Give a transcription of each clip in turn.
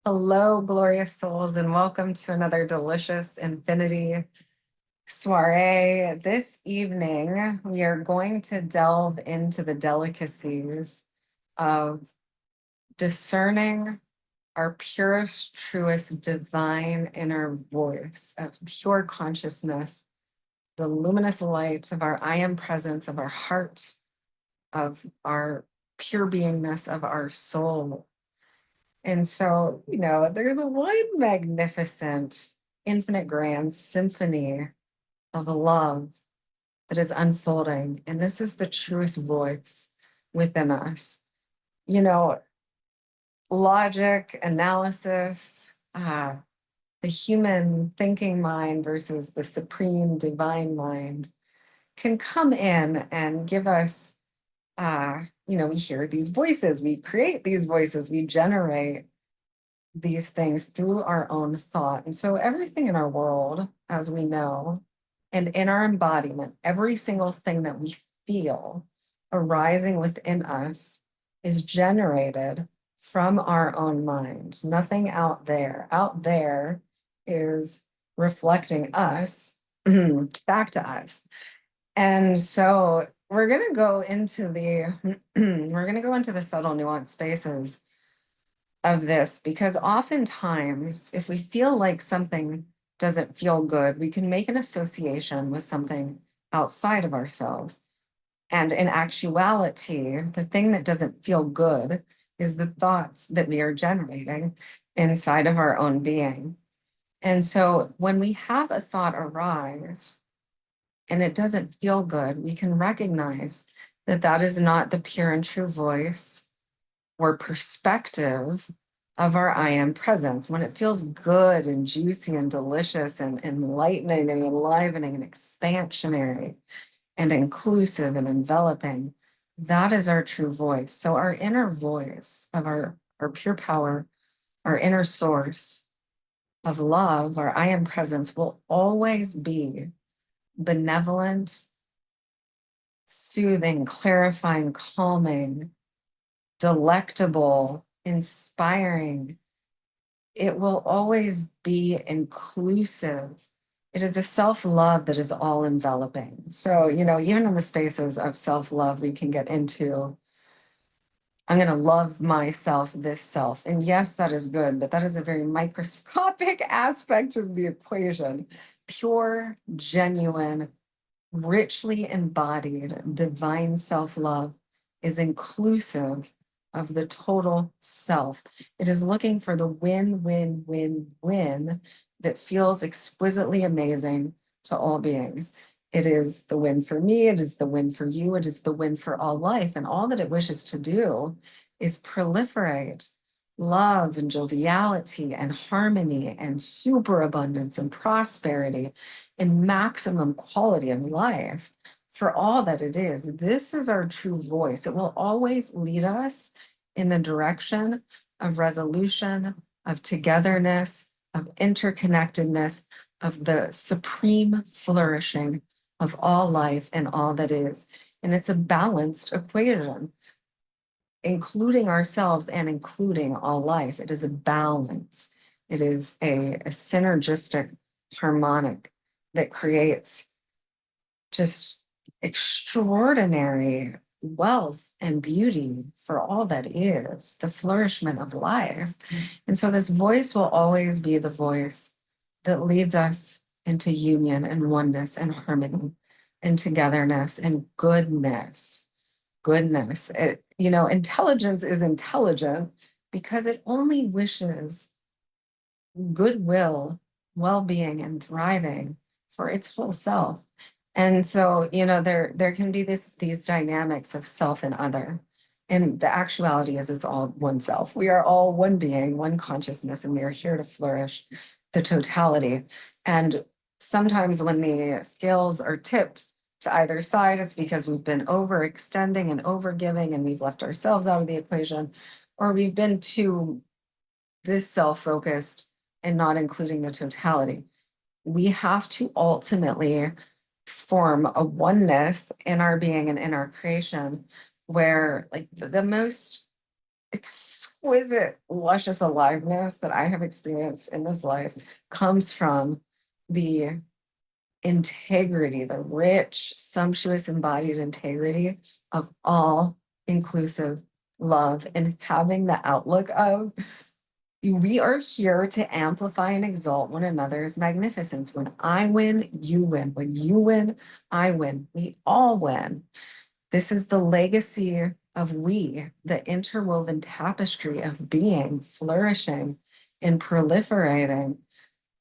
Hello, glorious souls, and welcome to another delicious infinity soiree. This evening, we are going to delve into the delicacies of discerning our purest, truest, divine inner voice of pure consciousness, the luminous light of our I am presence, of our heart, of our pure beingness, of our soul. And so, there's a wide, magnificent, infinite grand symphony of love that is unfolding. And this is the truest voice within us. You know, logic, analysis, the human thinking mind versus the supreme divine mind can come in and give us, we hear these voices, we create these voices, we generate these things through our own thought. And so everything in our world, as we know, and in our embodiment, every single thing that we feel arising within us is generated from our own mind. Nothing out there. Out there is reflecting us back to us. And so we're going to go into the subtle nuanced spaces of this, because oftentimes if we feel like something doesn't feel good, we can make an association with something outside of ourselves. And in actuality, the thing that doesn't feel good is the thoughts that we are generating inside of our own being. And so when we have a thought arise and it doesn't feel good, we can recognize that that is not the pure and true voice or perspective of our I am presence. When it feels good and juicy and delicious and enlightening and enlivening and expansionary and inclusive and enveloping, that is our true voice. So our inner voice of our pure power, our inner source of love, our I am presence will always be benevolent, soothing, clarifying, calming, delectable, inspiring. It will always be inclusive. It is a self-love that is all enveloping. So, even in the spaces of self-love, we can get into, I'm going to love myself, this self. And yes, that is good, but that is a very microscopic aspect of the equation. Pure, genuine, richly embodied, divine self-love is inclusive of the total self. It is looking for the win, win, win, win that feels exquisitely amazing to all beings. It is the win for me, it is the win for you, it is the win for all life. And all that it wishes to do is proliferate love and joviality and harmony and superabundance and prosperity and maximum quality of life for all that it is. This is our true voice. It will always lead us in the direction of resolution, of togetherness, of interconnectedness, of the supreme flourishing of all life and all that is. And it's a balanced equation, including ourselves and including all life. It is a balance. It is a synergistic harmonic that creates just extraordinary wealth and beauty for all that is, the flourishment of life. And so this voice will always be the voice that leads us into union and oneness and harmony and togetherness and goodness. Goodness. Intelligence is intelligent because it only wishes goodwill, well-being, and thriving for its full self. And so, there can be these dynamics of self and other. And the actuality is it's all one self. We are all one being, one consciousness, and we are here to flourish the totality. And sometimes when the scales are tipped to either side, it's because we've been overextending and overgiving and we've left ourselves out of the equation, or we've been too this self-focused and not including the totality. We have to ultimately form a oneness in our being and in our creation where like the most exquisite exquisite, luscious aliveness that I have experienced in this life comes from the integrity, the rich, sumptuous, embodied integrity of all inclusive love, and having the outlook of we are here to amplify and exalt one another's magnificence. When I win, you win. When you win, I win. We all win. This is the legacy of we, the interwoven tapestry of being, flourishing, and proliferating,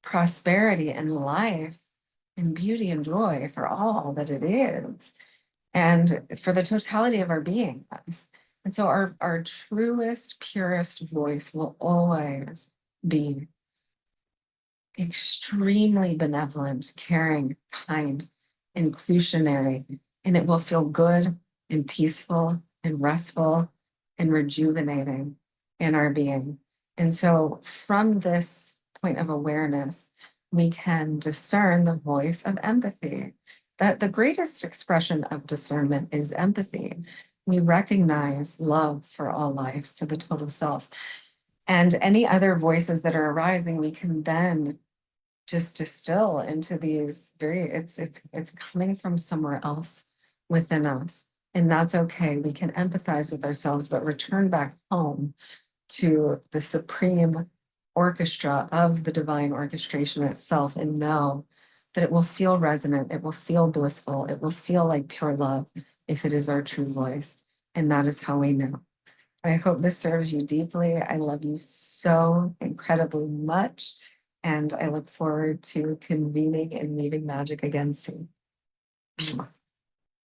prosperity and life, and beauty and joy for all that it is, and for the totality of our beingness. And so our truest, purest voice will always be extremely benevolent, caring, kind, inclusionary, and it will feel good and peaceful and restful and rejuvenating in our being. And so from this point of awareness, we can discern the voice of empathy. That the greatest expression of discernment is empathy. We recognize love for all life, for the total self. And any other voices that are arising, we can then just distill into these it's coming from somewhere else within us. And that's okay. We can empathize with ourselves, but return back home to the supreme orchestra of the divine orchestration itself and know that it will feel resonant, it will feel blissful, it will feel like pure love if it is our true voice. And that is how we know. I hope this serves you deeply. I love you so incredibly much. And I look forward to convening and weaving magic again soon.